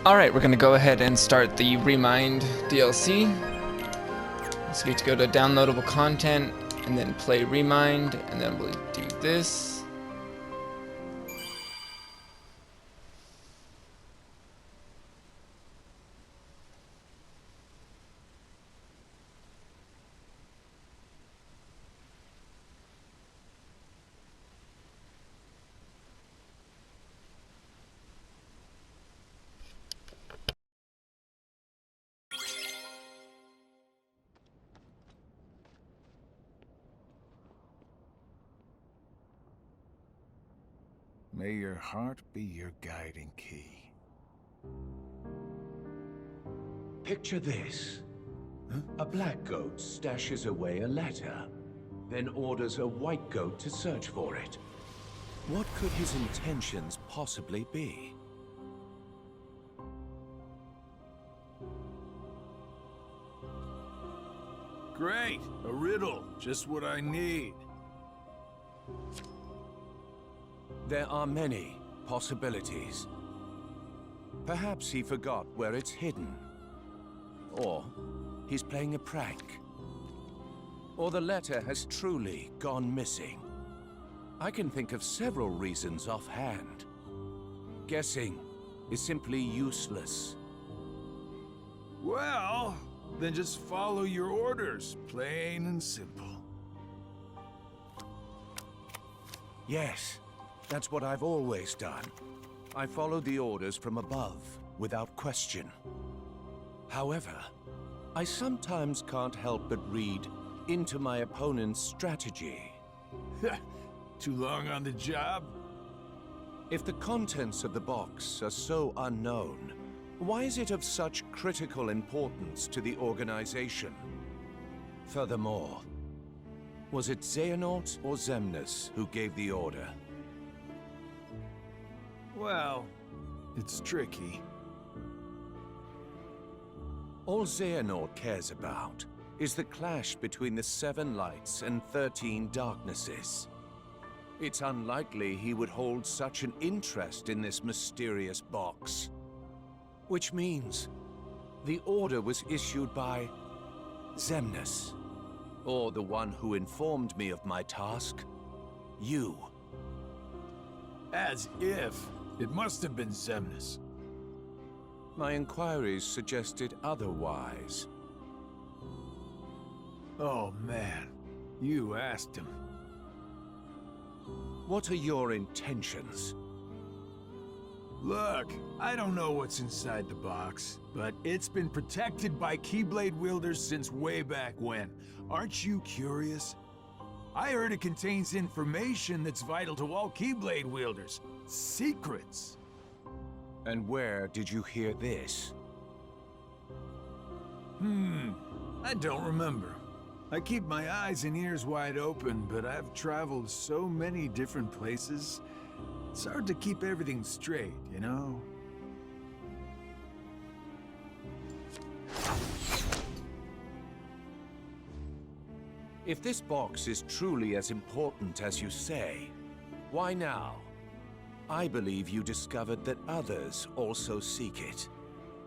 Alright, we're gonna go ahead and start the ReMind DLC. So we have to go to downloadable content and then play ReMind, and then we'll do this. May your heart be your guiding key. Picture this. A black goat stashes away a letter, then orders a white goat to search for it. What could his intentions possibly be? Great! A riddle. Just what I need. There are many possibilities. Perhaps he forgot where it's hidden. Or he's playing a prank. Or the letter has truly gone missing. I can think of several reasons offhand. Guessing is simply useless. Well, then just follow your orders. Plain and simple. Yes, that's what I've always done. I follow the orders from above, without question. However, I sometimes can't help but read into my opponent's strategy. Too long on the job? If the contents of the box are so unknown, why is it of such critical importance to the organization? Furthermore, was it Xehanort or Xemnas who gave the order? Well, it's tricky. All Xehanort cares about is the clash between the 7 lights and 13 darknesses. It's unlikely he would hold such an interest in this mysterious box. Which means the order was issued by Xemnas, or the one who informed me of my task, you. As if. It must have been Xemnas. My inquiries suggested otherwise. Oh man, you asked him. What are your intentions? Look, I don't know what's inside the box, but it's been protected by keyblade wielders since way back when. Aren't you curious? I heard it contains information that's vital to all keyblade wielders. Secrets. And where did you hear this? I don't remember. I keep my eyes and ears wide open, but I've traveled so many different places. It's hard to keep everything straight, you know? If this box is truly as important as you say, why now? I believe you discovered that others also seek it,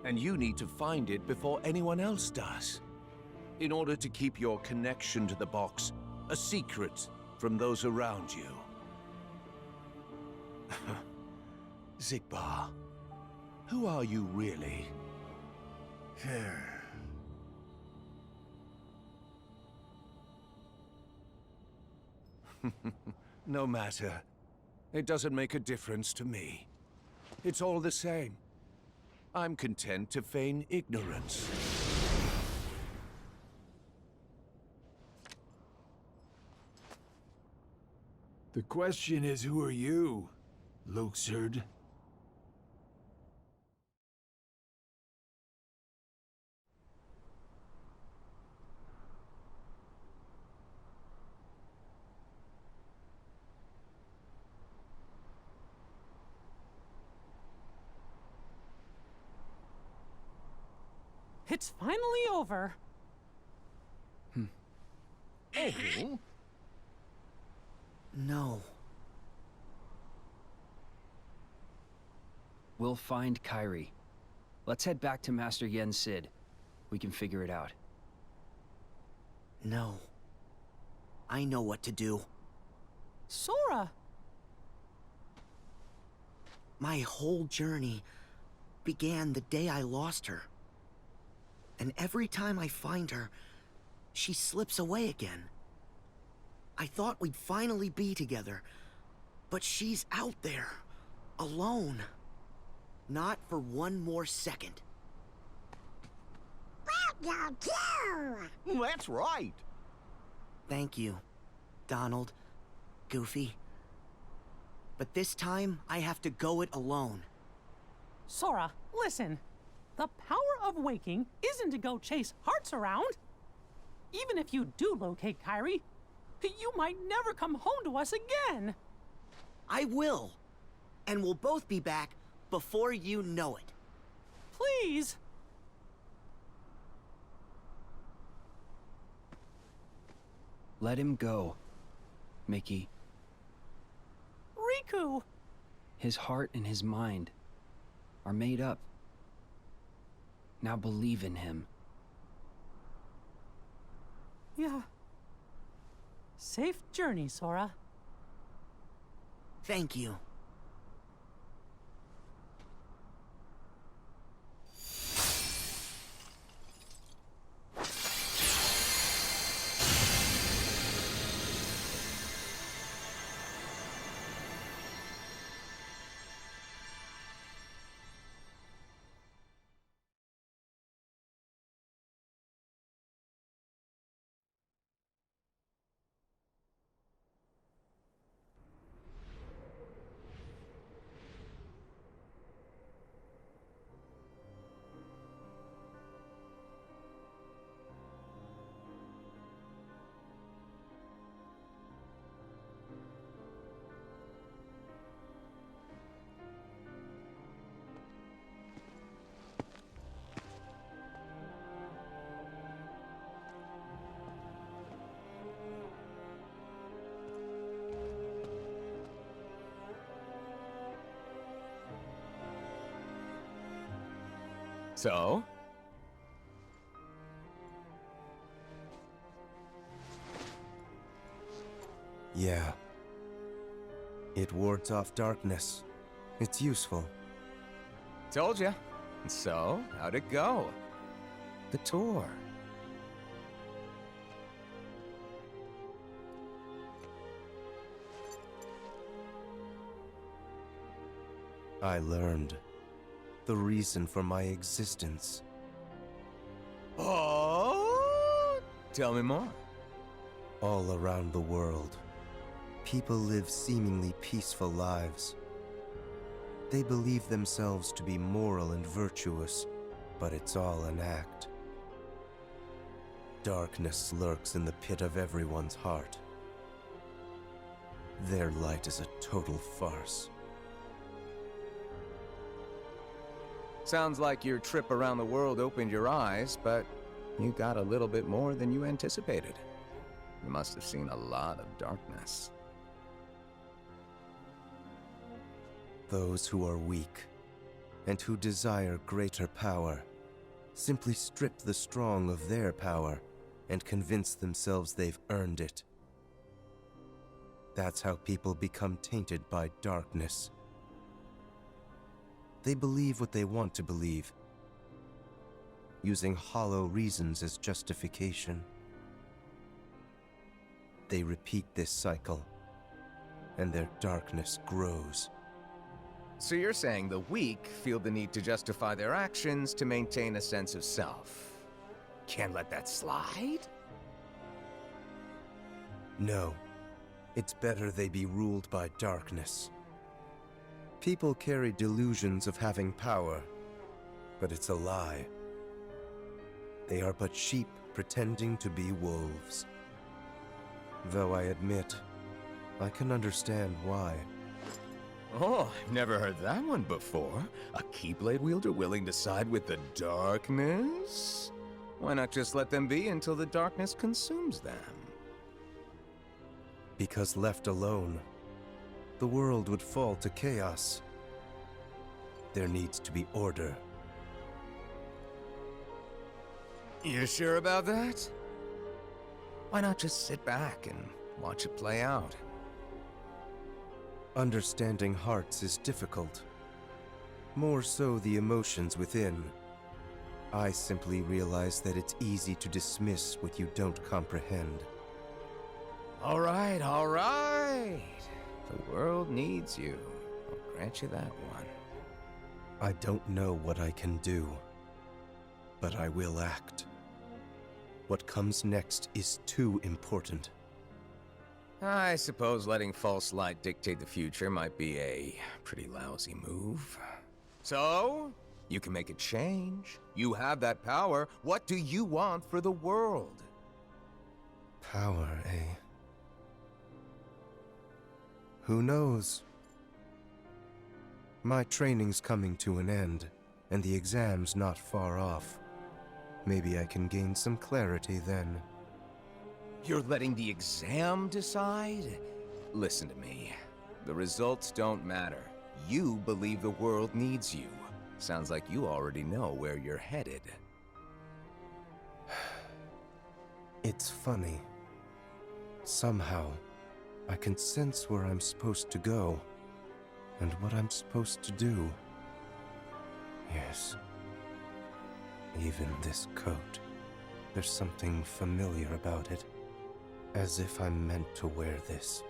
and you need to find it before anyone else does, in order to keep your connection to the box a secret from those around you. Xigbar, who are you really? No matter. It doesn't make a difference to me. It's all the same. I'm content to feign ignorance. The question is, who are you, Luxord? It's finally over. Oh. No. We'll find Kyrie. Let's head back to Master Yen Sid. We can figure it out. No. I know what to do. Sora! My whole journey began the day I lost her. And every time I find her, she slips away again. I thought we'd finally be together, but she's out there, alone. Not for one more second. That's right. Thank you, Donald, Goofy. But this time, I have to go it alone. Sora, listen. The power of waking isn't to go chase hearts around. Even if you do locate Kairi, you might never come home to us again. I will. And we'll both be back before you know it. Please. Let him go, Mickey. Riku! His heart and his mind are made up. Now believe in him. Yeah. Safe journey, Sora. Thank you. So? Yeah. It wards off darkness. It's useful. Told ya. So, how'd it go? The tour. I learned the reason for my existence. Oh? Tell me more. All around the world, people live seemingly peaceful lives. They believe themselves to be moral and virtuous, but it's all an act. Darkness lurks in the pit of everyone's heart. Their light is a total farce. Sounds like your trip around the world opened your eyes, but you got a little bit more than you anticipated. You must have seen a lot of darkness. Those who are weak and who desire greater power simply strip the strong of their power and convince themselves they've earned it. That's how people become tainted by darkness. They believe what they want to believe, using hollow reasons as justification. They repeat this cycle, and their darkness grows. So you're saying the weak feel the need to justify their actions to maintain a sense of self. Can't let that slide? No, it's better they be ruled by darkness. People carry delusions of having power, but it's a lie. They are but sheep pretending to be wolves. Though I admit, I can understand why. Oh, I've never heard that one before. A Keyblade wielder willing to side with the darkness? Why not just let them be until the darkness consumes them? Because left alone, the world would fall to chaos. There needs to be order, You sure about that? Why not just sit back and watch it play out? Understanding hearts is difficult. More so the emotions within. I simply realize that it's easy to dismiss what you don't comprehend. All right, all right. The world needs you. I'll grant you that one. I don't know what I can do, but I will act. What comes next is too important. I suppose letting false light dictate the future might be a pretty lousy move. So, you can make a change. You have that power. What do you want for the world? Power, eh? Who knows? My training's coming to an end, and the exam's not far off. Maybe I can gain some clarity then. You're letting the exam decide? Listen to me. The results don't matter. You believe the world needs you. Sounds like you already know where you're headed. It's funny. Somehow, I can sense where I'm supposed to go, and what I'm supposed to do. Yes. Even this coat. There's something familiar about it. As if I'm meant to wear this.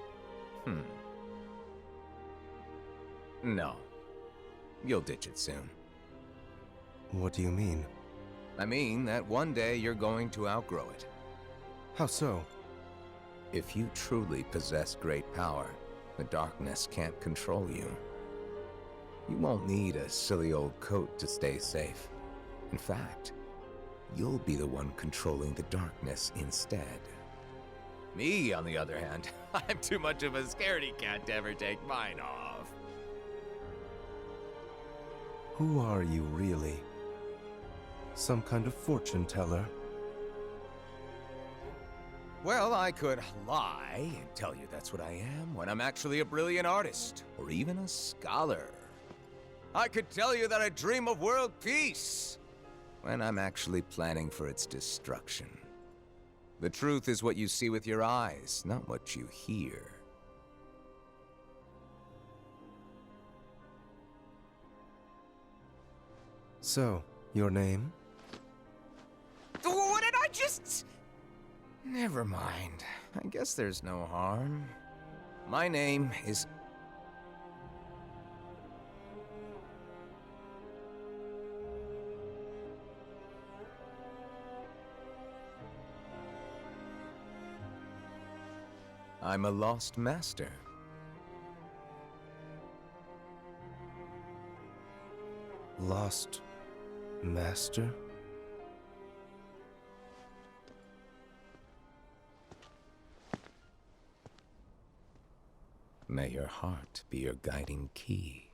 No. You'll ditch it soon. What do you mean? I mean that one day you're going to outgrow it. How so? If you truly possess great power, the darkness can't control you. You won't need a silly old coat to stay safe. In fact, you'll be the one controlling the darkness instead. Me, on the other hand, I'm too much of a scaredy cat to ever take mine off. Who are you, really? Some kind of fortune teller? Well, I could lie and tell you that's what I am when I'm actually a brilliant artist, or even a scholar. I could tell you that I dream of world peace when I'm actually planning for its destruction. The truth is what you see with your eyes, not what you hear. So, your name? What did I just... Never mind. I guess there's no harm. My name is... I'm a lost master. Lost master? May your heart be your guiding key.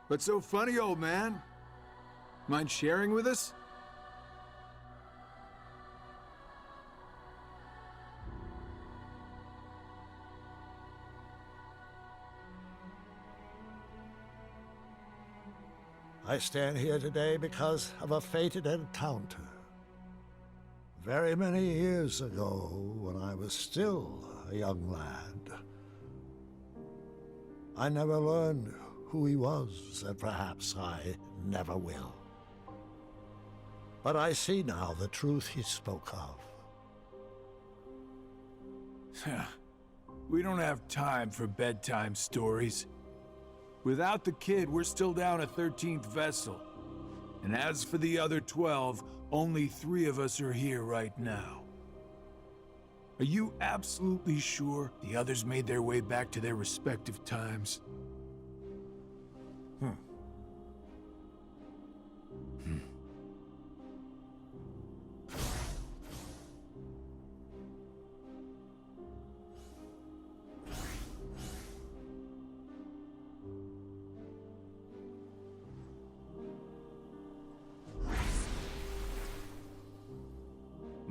What's so funny, old man? Mind sharing with us? I stand here today because of a fated encounter. Very many years ago, when I was still a young lad. I never learned who he was, and perhaps I never will. But I see now the truth he spoke of. We don't have time for bedtime stories. Without the kid, we're still down a 13th vessel. And as for the other 12, only 3 of us are here right now. Are you absolutely sure the others made their way back to their respective times?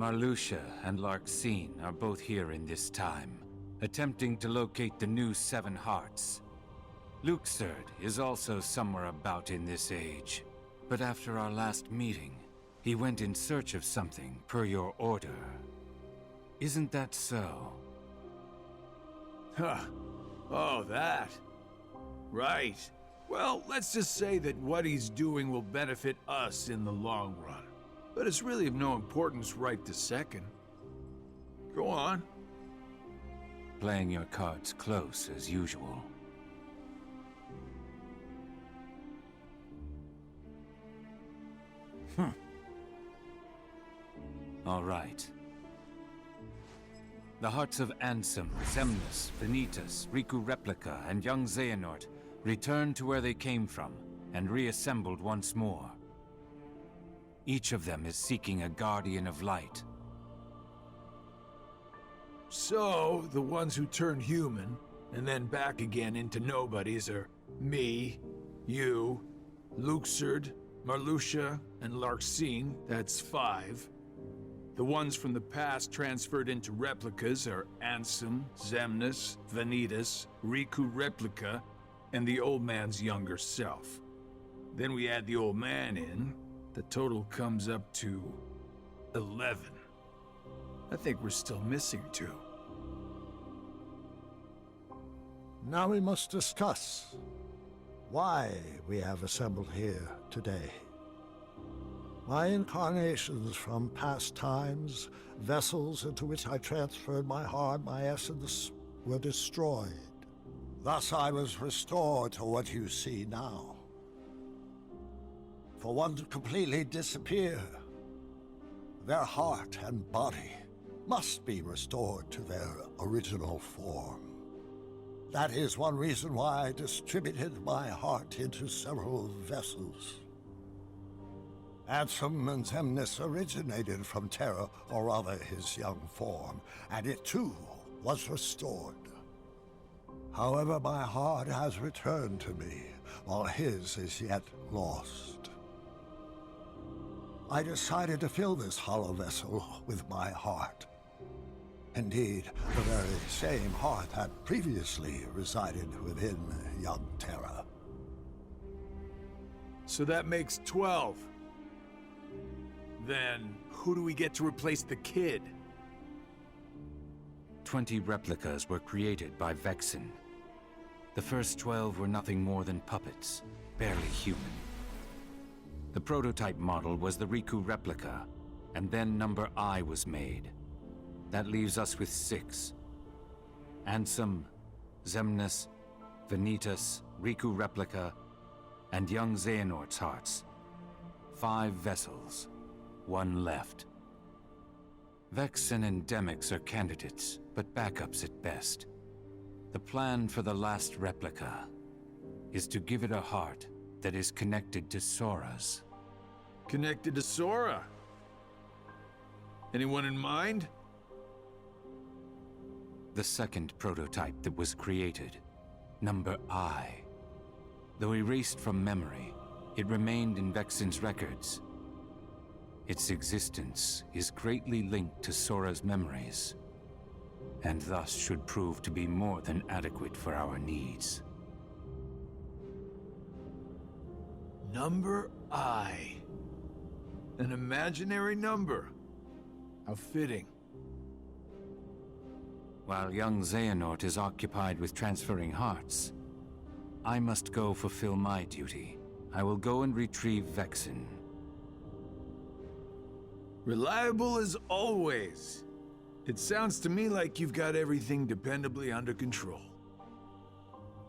Marluxia and Larxene are both here in this time, attempting to locate the new Seven Hearts. Luxord is also somewhere about in this age, but after our last meeting, he went in search of something per your order. Isn't that so? Huh. Oh, that. Right. Well, let's just say that what he's doing will benefit us in the long run. But it's really of no importance right this second. Go on. Playing your cards close as usual. All right. The hearts of Ansem, Xemnas, Vanitas, Riku Replica, and young Xehanort returned to where they came from and reassembled once more. Each of them is seeking a guardian of light. So, the ones who turned human, and then back again into nobodies are me, you, Luxord, Marluxia, and Larxene, that's 5. The ones from the past transferred into replicas are Ansem, Xemnas, Vanitas, Riku Replica, and the old man's younger self. Then we add the old man in, the total comes up to 11. I think we're still missing 2. Now we must discuss why we have assembled here today. My incarnations from past times, vessels into which I transferred my heart, my essence, were destroyed. Thus I was restored to what you see now. For one to completely disappear, their heart and body must be restored to their original form. That is one reason why I distributed my heart into several vessels. Ansem and Xemnas originated from Terra, or rather his young form, and it too was restored. However, my heart has returned to me, while his is yet lost. I decided to fill this hollow vessel with my heart. Indeed, the very same heart that previously resided within young Terra. So that makes 12. Then, who do we get to replace the kid? 20 replicas were created by Vexen. The first 12 were nothing more than puppets, barely human. The prototype model was the Riku replica, and then number I was made. That leaves us with 6. Ansem, Xemnas, Vanitas, Riku replica, and young Xehanort's hearts. 5 vessels, 1 left. Vexen and Demyx are candidates, but backups at best. The plan for the last replica is to give it a heart that is connected to Sora's. Connected to Sora? Anyone in mind? The second prototype that was created, number I. Though erased from memory, it remained in Vexen's records. Its existence is greatly linked to Sora's memories, and thus should prove to be more than adequate for our needs. Number I. An imaginary number. How fitting. While young Xehanort is occupied with transferring hearts, I must go fulfill my duty. I will go and retrieve Vexen. Reliable as always. It sounds to me like you've got everything dependably under control.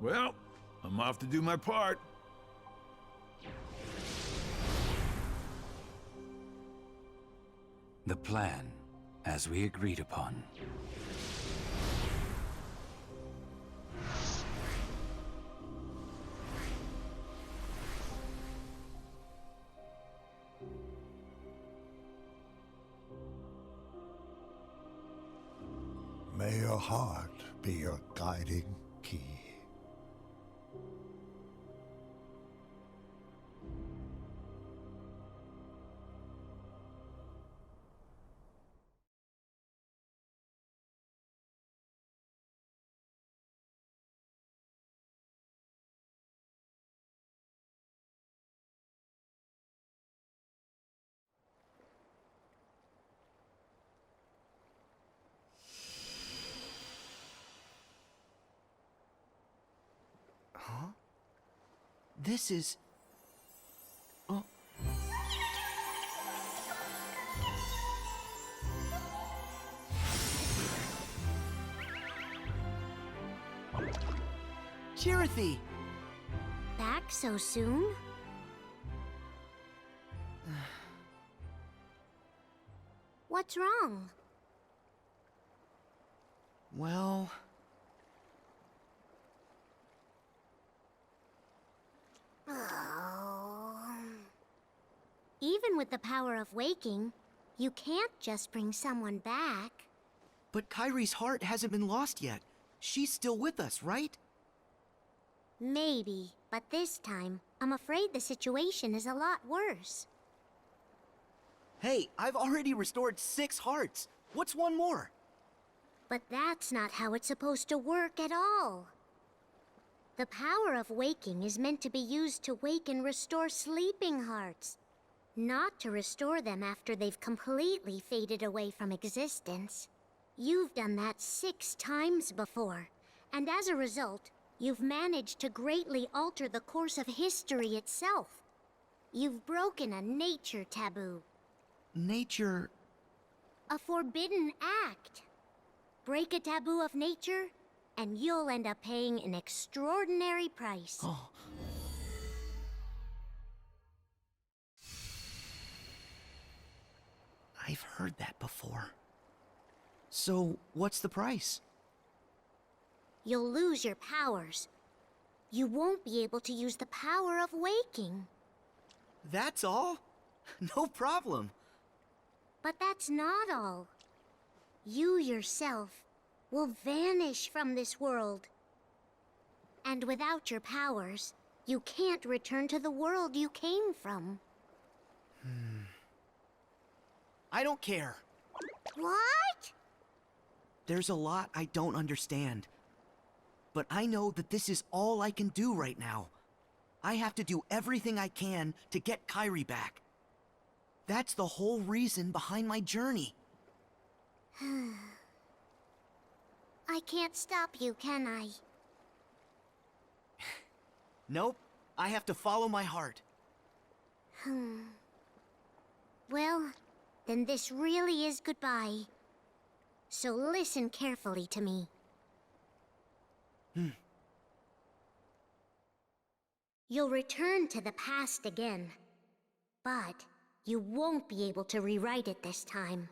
Well, I'm off to do my part. The plan, as we agreed upon. May your heart be your guiding key. This is... Oh. Chirithy! Back so soon? What's wrong? Well... Even with the power of waking, you can't just bring someone back. But Kairi's heart hasn't been lost yet. She's still with us, right? Maybe, but this time, I'm afraid the situation is a lot worse. Hey, I've already restored 6 hearts. What's one more? But that's not how it's supposed to work at all. The power of waking is meant to be used to wake and restore sleeping hearts, not to restore them after they've completely faded away from existence. You've done that 6 times before, and as a result, you've managed to greatly alter the course of history itself. You've broken a nature taboo. Nature... A forbidden act. Break a taboo of nature, and you'll end up paying an extraordinary price. Oh. I've heard that before. So, what's the price? You'll lose your powers. You won't be able to use the power of waking. That's all? No problem. But that's not all. You yourself will vanish from this world. And without your powers, you can't return to the world you came from. I don't care. What? There's a lot I don't understand. But I know that this is all I can do right now. I have to do everything I can to get Kairi back. That's the whole reason behind my journey. I can't stop you, can I? Nope. I have to follow my heart. Well, then this really is goodbye. So listen carefully to me. You'll return to the past again, but you won't be able to rewrite it this time.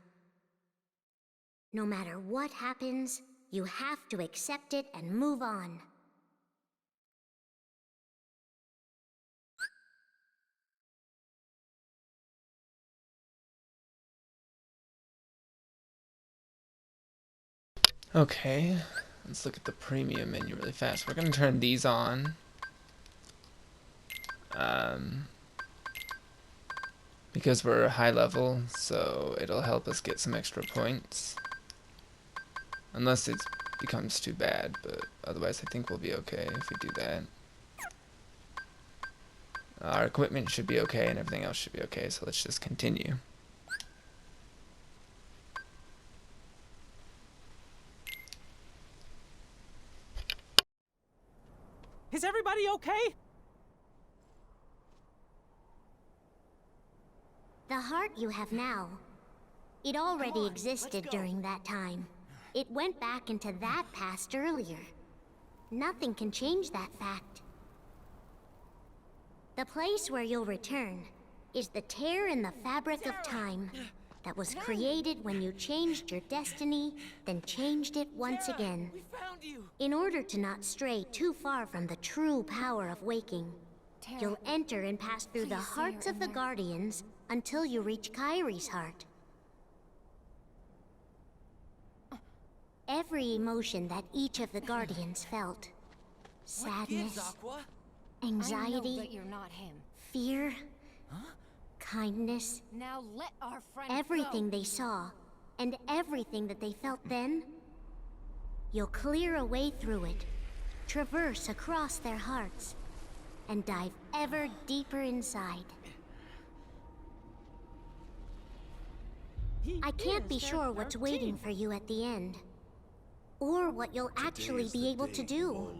No matter what happens, you have to accept it and move on. Okay, let's look at the premium menu really fast. We're gonna turn these on. Because we're high level, so it'll help us get some extra points. Unless it becomes too bad, but otherwise I think we'll be okay if we do that. Our equipment should be okay and everything else should be okay, so let's just continue. Is everybody okay? The heart you have now, it already existed during that time. It went back into that past earlier. Nothing can change that fact. The place where you'll return is the tear in the fabric of time that was created when you changed your destiny, then changed it once again. In order to not stray too far from the true power of waking, you'll enter and pass through the hearts of the Guardians until you reach Kairi's heart. Every emotion that each of the Guardians felt, sadness, anxiety, fear, kindness, now let our friend everything they saw, and everything that they felt then, you'll clear a way through it, traverse across their hearts, and dive ever deeper inside. I can't be sure what's waiting for you at the end, or what you'll actually be able to do.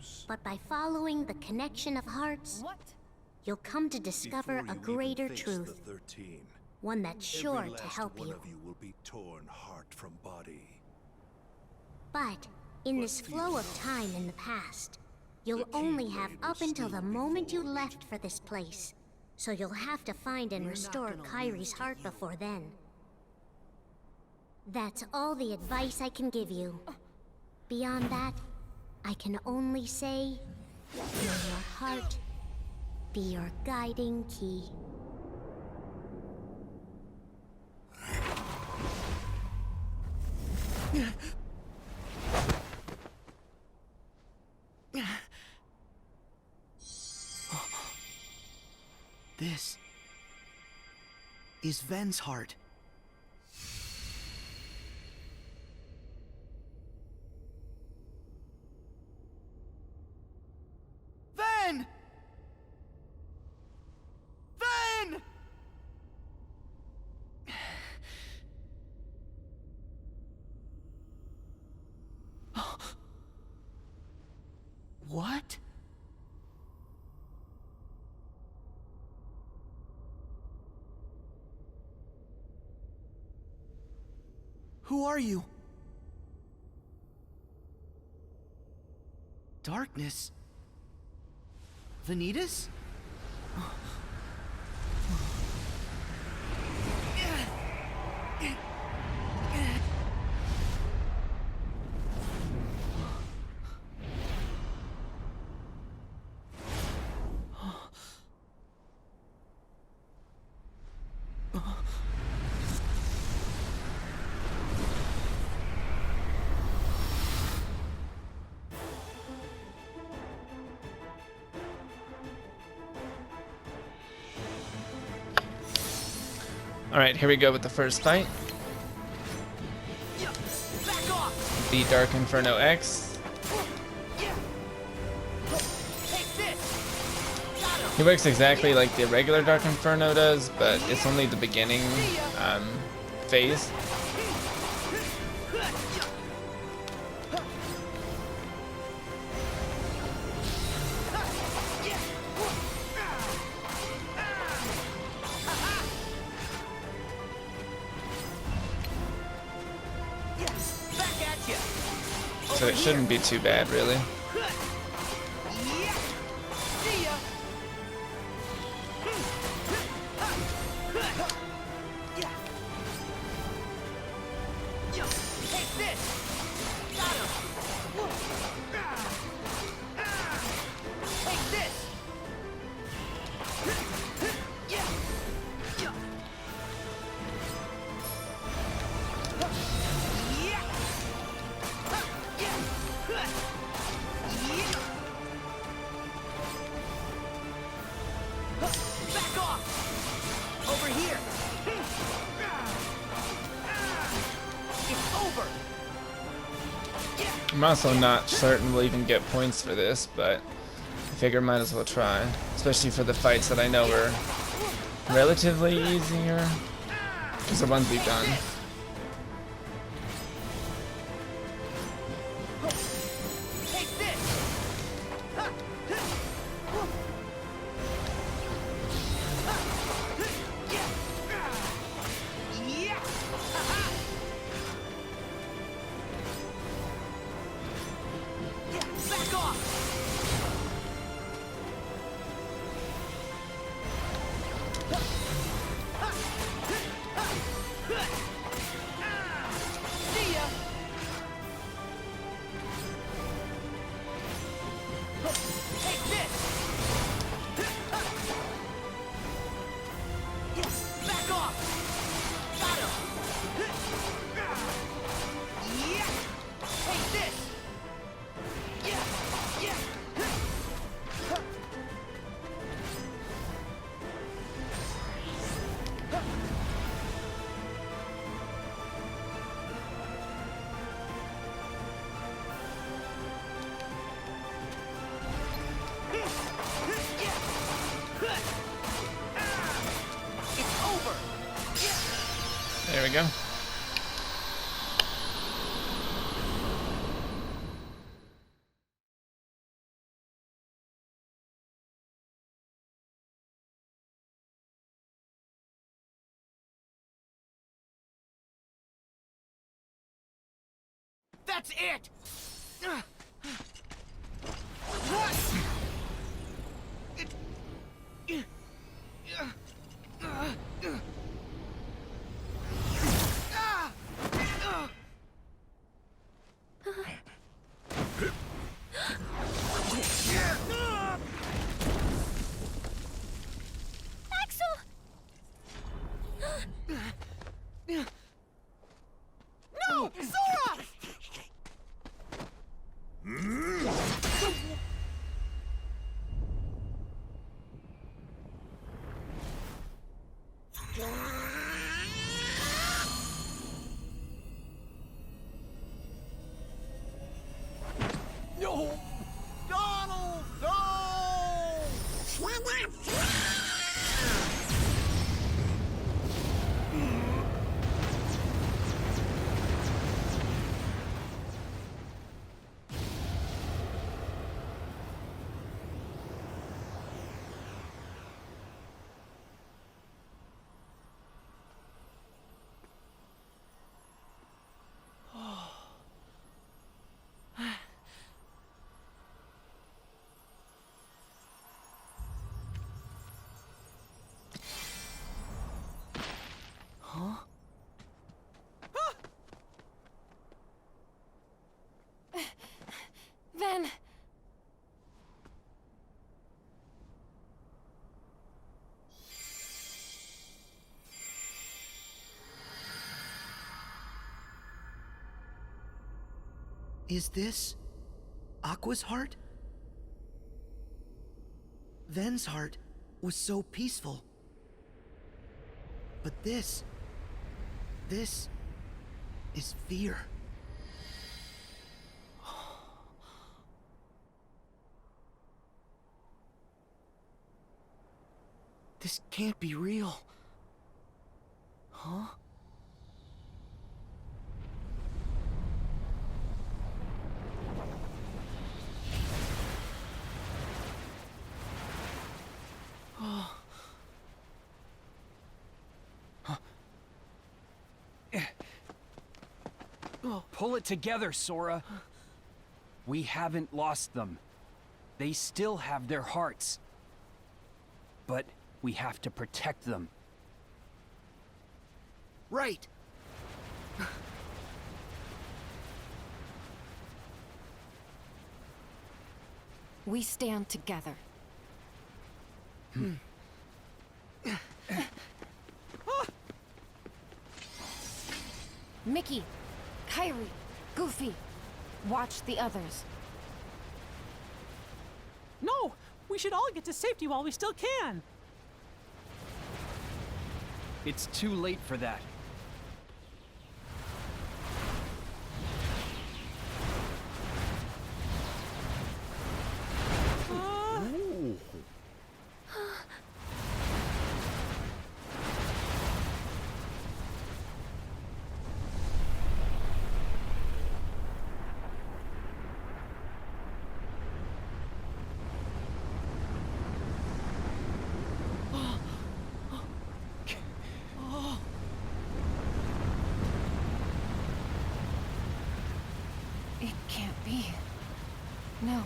knows? But by following the connection of hearts, you'll come to discover a greater truth. One that's sure to help you. Of you will be torn heart from body. But in this flow of time in the past, you'll only have up until the moment you left for this place. So you'll have to find and restore Kyrie's heart before then. That's all the advice I can give you. Beyond that, I can only say, may your heart be your guiding key. This is Ven's heart. Ven! Ven! What? Who are you? Darkness? Vanitas? Alright, here we go with the first fight. The Dark Inferno X. He works exactly like the regular Dark Inferno does, but it's only the beginning phase. So it shouldn't be too bad, really. I'm also not certain we'll even get points for this, but I figure might as well try. Especially for the fights that I know are relatively easier. Because the ones we've done. There we go. That's it! Axel! No! Sora! No! Donald! No! Ven! Is this Aqua's heart? Ven's heart was so peaceful. But this is fear. This can't be real. Huh? Pull it together, Sora. We haven't lost them. They still have their hearts. But we have to protect them. Right. We stand together. Mickey, Kyrie, Goofy, watch the others. No! We should all get to safety while we still can! It's too late for that. It can't be. No.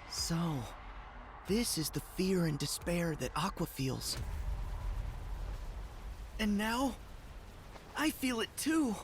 So, this is the fear and despair that Aqua feels. And now, I feel it too.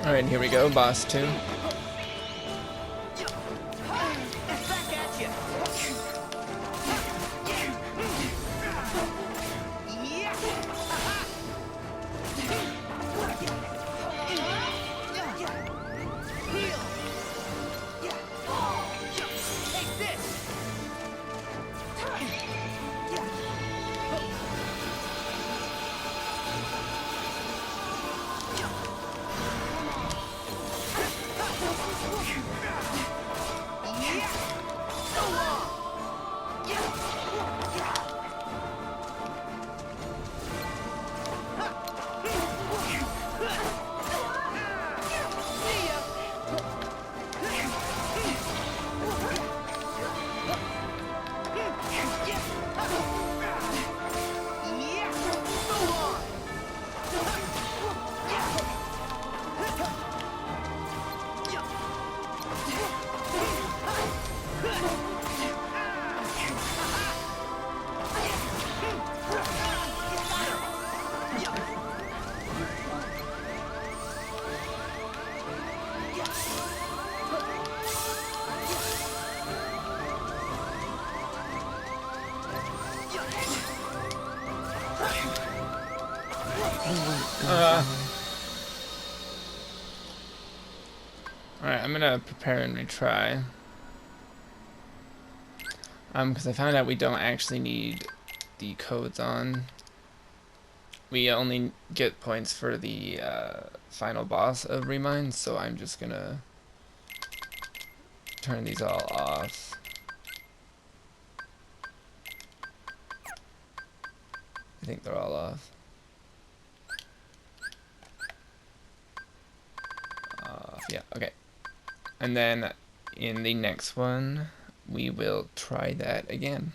Alright, here we go, boss 2. Alright, I'm gonna prepare and retry. Because I found out we don't actually need the codes on. We only get points for the final boss of ReMind, so I'm just gonna turn these all off. I think they're all off. Yeah, okay. And then in the next one, we will try that again.